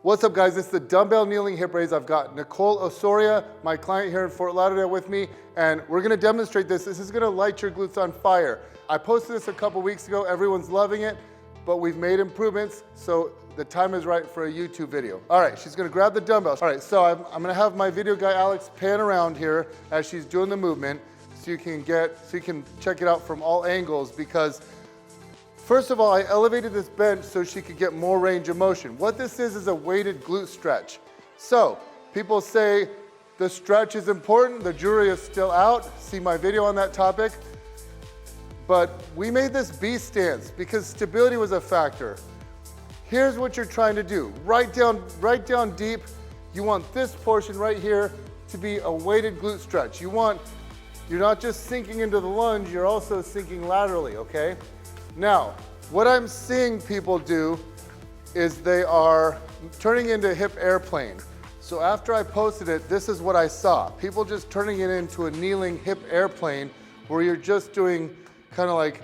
What's up guys, it's the dumbbell kneeling hip raise. I've got Nicole Osoria, my client here in Fort Lauderdale with me, and we're gonna demonstrate this. This is gonna light your glutes on fire. I posted this a couple weeks ago, everyone's loving it, but we've made improvements, so the time is right for a YouTube video. All right, she's gonna grab the dumbbells. All right, so I'm gonna have my video guy Alex pan around here as she's doing the movement so you can check it out from all angles, because first of all, I elevated this bench so she could get more range of motion. What this is a weighted glute stretch. So people say the stretch is important, the jury is still out. See my video on that topic. But we made this B stance because stability was a factor. Here's what you're trying to do. Right down deep. You want this portion right here to be a weighted glute stretch. You're not just sinking into the lunge, you're also sinking laterally, okay? Now, what I'm seeing people do is they are turning into hip airplane. So after I posted it, this is what I saw. People just turning it into a kneeling hip airplane where you're just doing kind of like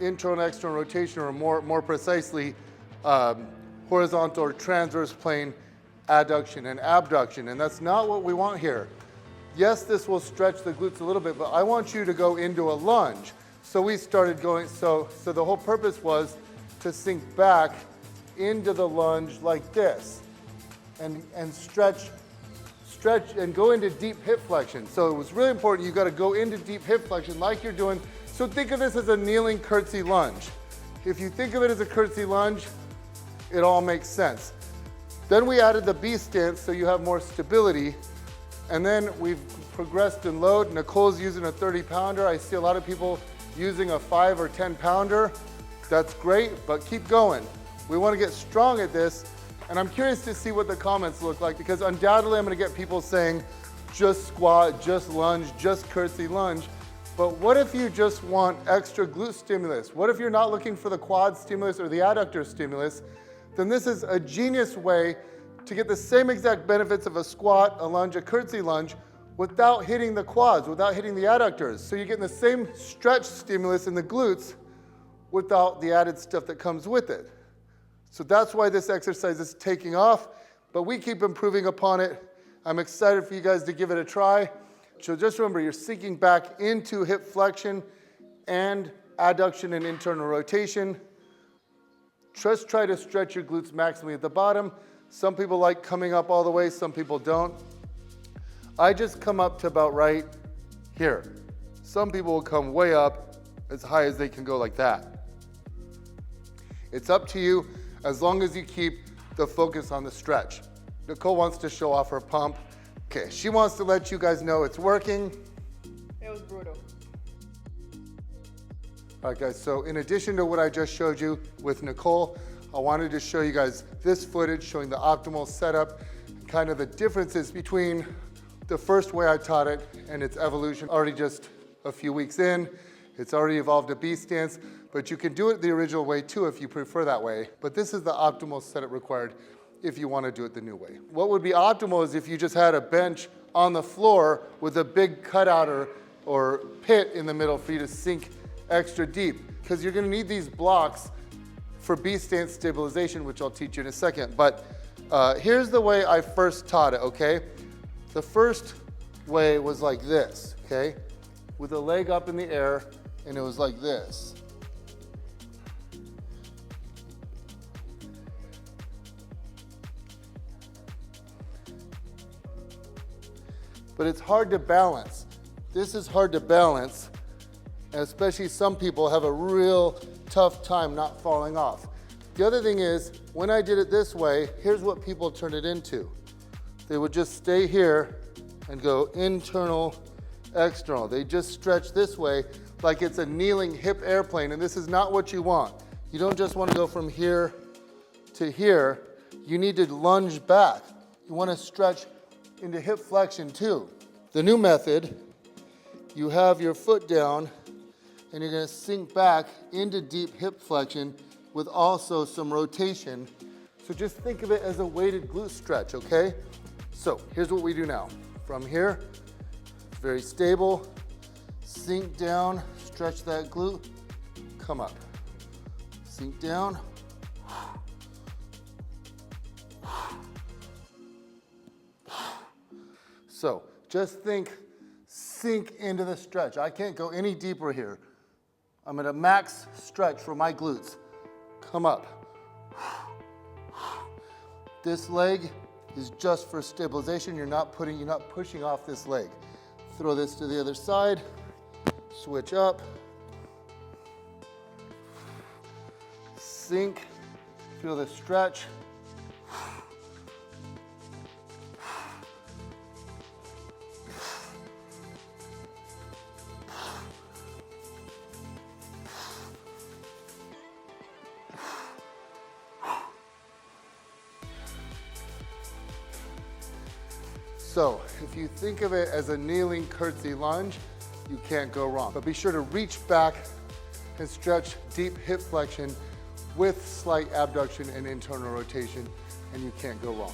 internal and external rotation, or more precisely, horizontal or transverse plane adduction and abduction. And that's not what we want here. Yes, this will stretch the glutes a little bit, but I want you to go into a lunge. So we started going, so the whole purpose was to sink back into the lunge like this and stretch and go into deep hip flexion. So it was really important, you gotta go into deep hip flexion like you're doing. So think of this as a kneeling curtsy lunge. If you think of it as a curtsy lunge, it all makes sense. Then we added the B stance so you have more stability. And then we've progressed in load. Nicole's using a 30-pounder. I see a lot of people using a 5 or 10 pounder. That's great, but keep going. We want to get strong at this, and I'm curious to see what the comments look like, because undoubtedly I'm going to get people saying just squat, just lunge, just curtsy lunge. But what if you just want extra glute stimulus? What if you're not looking for the quad stimulus or the adductor stimulus? Then this is a genius way to get the same exact benefits of a squat, a lunge, a curtsy lunge, without hitting the quads, without hitting the adductors. So you're getting the same stretch stimulus in the glutes without the added stuff that comes with it. So that's why this exercise is taking off, but we keep improving upon it. I'm excited for you guys to give it a try. So just remember, you're sinking back into hip flexion and adduction and internal rotation. Just try to stretch your glutes maximally at the bottom. Some people like coming up all the way, some people don't. I just come up to about right here. Some people will come way up as high as they can go like that. It's up to you, as long as you keep the focus on the stretch. Nicole wants to show off her pump. Okay, she wants to let you guys know it's working. It was brutal. All right guys, so in addition to what I just showed you with Nicole, I wanted to show you guys this footage showing the optimal setup, kind of the differences between the first way I taught it and its evolution. Already just a few weeks in, it's already evolved a B stance, but you can do it the original way too if you prefer that way. But this is the optimal setup required if you want to do it the new way. What would be optimal is if you just had a bench on the floor with a big cutout or pit in the middle for you to sink extra deep, because you're going to need these blocks for B stance stabilization, which I'll teach you in a second. But here's the way I first taught it, okay? The first way was like this, okay? With a leg up in the air, and it was like this. But it's hard to balance. This is hard to balance, and especially some people have a real tough time not falling off. The other thing is, when I did it this way, here's what people turned it into. They would just stay here and go internal, external. They just stretch this way like it's a kneeling hip airplane, and this is not what you want. You don't just want to go from here to here. You need to lunge back. You want to stretch into hip flexion too. The new method, you have your foot down and you're going to sink back into deep hip flexion with also some rotation. So just think of it as a weighted glute stretch, okay? So here's what we do now. From here, it's very stable, sink down, stretch that glute, come up. Sink down. So just sink into the stretch. I can't go any deeper here. I'm at a max stretch for my glutes. Come up. This leg is just for stabilization. You're not pushing off this leg. Throw this to the other side. Switch up. Sink. Feel the stretch. So if you think of it as a kneeling curtsy lunge, you can't go wrong. But be sure to reach back and stretch deep hip flexion with slight abduction and internal rotation, and you can't go wrong.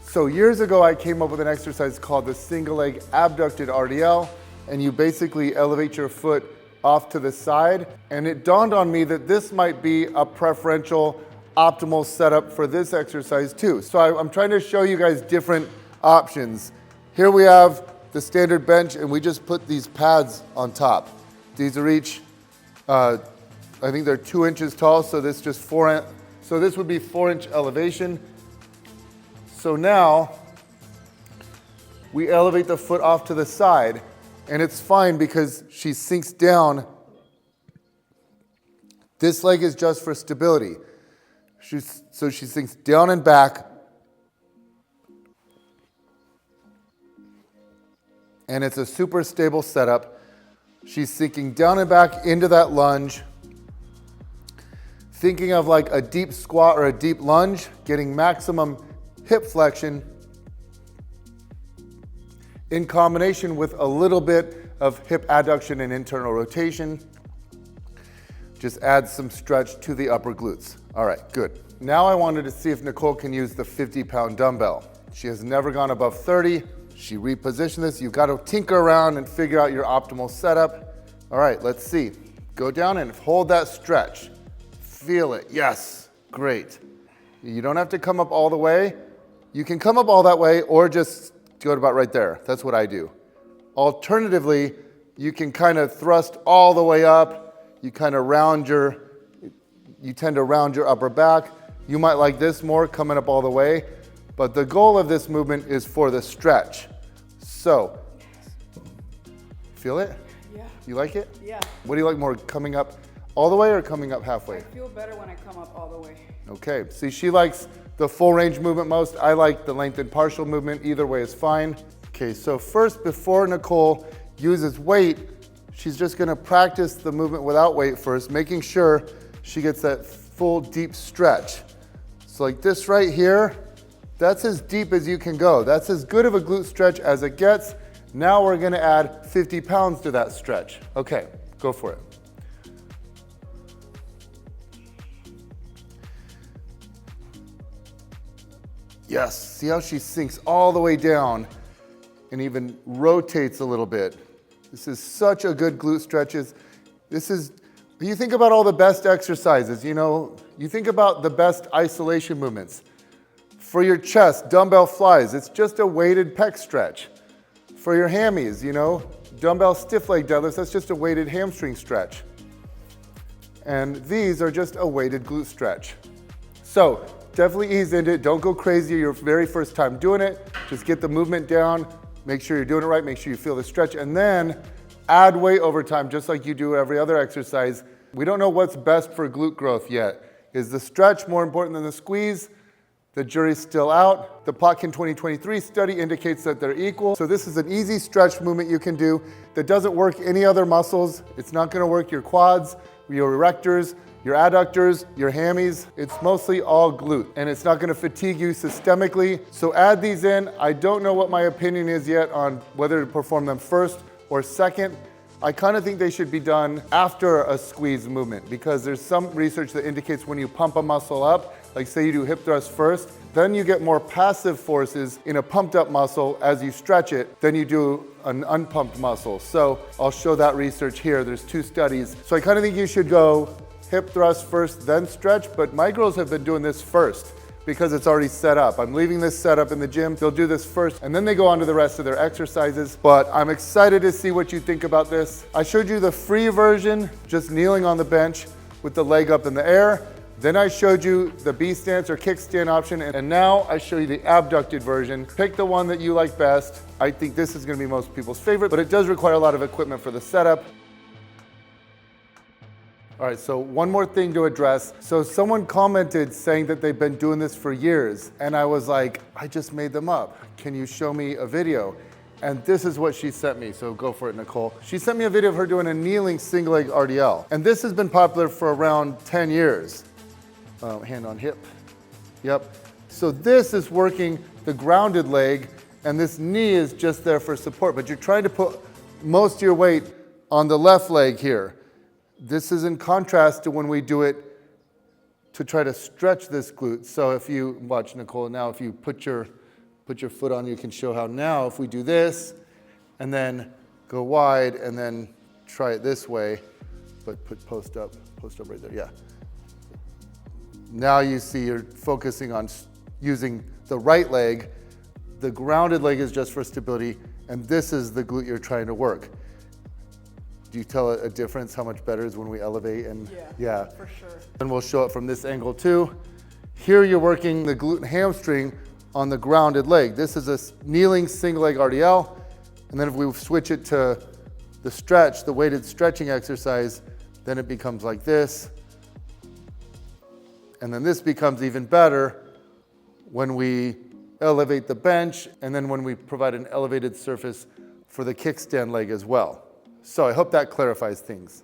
So years ago, I came up with an exercise called the single leg abducted RDL, and you basically elevate your foot off to the side. And it dawned on me that this might be a preferential optimal setup for this exercise too. So I'm trying to show you guys different options. Here we have the standard bench, and we just put these pads on top. These are each, I think they're 2 inches tall, so this just so this would be 4-inch elevation. So now we elevate the foot off to the side, and it's fine because she sinks down. This leg is just for stability. So she sinks down and back, and it's a super stable setup. She's sinking down and back into that lunge, thinking of like a deep squat or a deep lunge, getting maximum hip flexion in combination with a little bit of hip adduction and internal rotation. Just add some stretch to the upper glutes. All right, good. Now I wanted to see if Nicole can use the 50-pound dumbbell. She has never gone above 30. She repositioned this. You've got to tinker around and figure out your optimal setup. All right, let's see. Go down and hold that stretch. Feel it. Yes, great. You don't have to come up all the way. You can come up all that way or just go to about right there. That's what I do. Alternatively, you can kind of thrust all the way up. You tend to round your upper back. You might like this more, coming up all the way. But the goal of this movement is for the stretch. So, feel it? Yeah. You like it? Yeah. What do you like more, coming up all the way or coming up halfway? I feel better when I come up all the way. Okay, see, she likes the full range movement most. I like the lengthened partial movement. Either way is fine. Okay, so first, before Nicole uses weight, she's just gonna practice the movement without weight first, making sure she gets that full deep stretch. So like this right here, that's as deep as you can go. That's as good of a glute stretch as it gets. Now we're gonna add 50 pounds to that stretch. Okay, go for it. Yes, see how she sinks all the way down and even rotates a little bit. This is such a good glute stretches. You think about all the best exercises, you think about the best isolation movements. For your chest, dumbbell flies, it's just a weighted pec stretch. For your hammies, dumbbell stiff leg deadlifts, that's just a weighted hamstring stretch. And these are just a weighted glute stretch. So definitely ease into it. Don't go crazy your very first time doing it. Just get the movement down. Make sure you're doing it right. Make sure you feel the stretch. And then add weight over time, just like you do every other exercise. We don't know what's best for glute growth yet. Is the stretch more important than the squeeze? The jury's still out. The Plotkin 2023 study indicates that they're equal. So this is an easy stretch movement you can do that doesn't work any other muscles. It's not gonna work your quads, your erectors, your adductors, your hammies. It's mostly all glute, and it's not gonna fatigue you systemically. So add these in. I don't know what my opinion is yet on whether to perform them first or second. I kind of think they should be done after a squeeze movement because there's some research that indicates when you pump a muscle up, like say you do hip thrust first, Then you get more passive forces in a pumped up muscle as you stretch it than you do an unpumped muscle. So I'll show that research here. There's 2 studies. So I kind of think you should go hip thrust first, then stretch, but my girls have been doing this first because it's already set up. I'm leaving this set up in the gym. They'll do this first and then they go on to the rest of their exercises. But I'm excited to see what you think about this. I showed you the free version, just kneeling on the bench with the leg up in the air. Then I showed you the B stance or kickstand option, and now I show you the abducted version. Pick the one that you like best. I think this is gonna be most people's favorite, but it does require a lot of equipment for the setup. All right, so one more thing to address. So someone commented saying that they've been doing this for years, and I was like, I just made them up. Can you show me a video? And this is what she sent me, so go for it, Nicole. She sent me a video of her doing a kneeling single leg RDL. And this has been popular for around 10 years. Hand on hip, yep. So this is working the grounded leg, and this knee is just there for support, but you're trying to put most of your weight on the left leg here. This is in contrast to when we do it to try to stretch this glute. So if you, watch Nicole, now if you put your foot on, you can show how now if we do this, and then go wide, and then try it this way, but put post up right there, yeah. Now you see you're focusing on using the right leg. The grounded leg is just for stability, and this is the glute you're trying to work. Do you tell a difference how much better is when we elevate? And yeah, for sure. And we'll show it from this angle too. Here you're working the glute and hamstring on the grounded leg. This is a kneeling single leg RDL, and then if we switch it to the stretch, the weighted stretching exercise, then it becomes like this. And then this becomes even better when we elevate the bench and then when we provide an elevated surface for the kickstand leg as well. So I hope that clarifies things.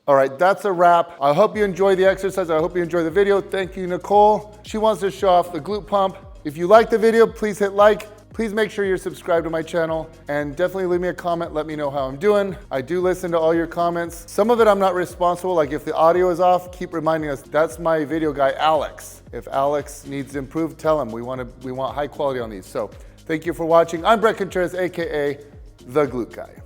All right, that's a wrap. I hope you enjoy the exercise. I hope you enjoy the video. Thank you, Nicole. She wants to show off the glute pump. If you like the video, please hit like. Please make sure you're subscribed to my channel and definitely leave me a comment. Let me know how I'm doing. I do listen to all your comments. Some of it I'm not responsible. Like if the audio is off, keep reminding us. That's my video guy, Alex. If Alex needs to improve, tell him. We want high quality on these. So thank you for watching. I'm Bret Contreras, AKA The Glute Guy.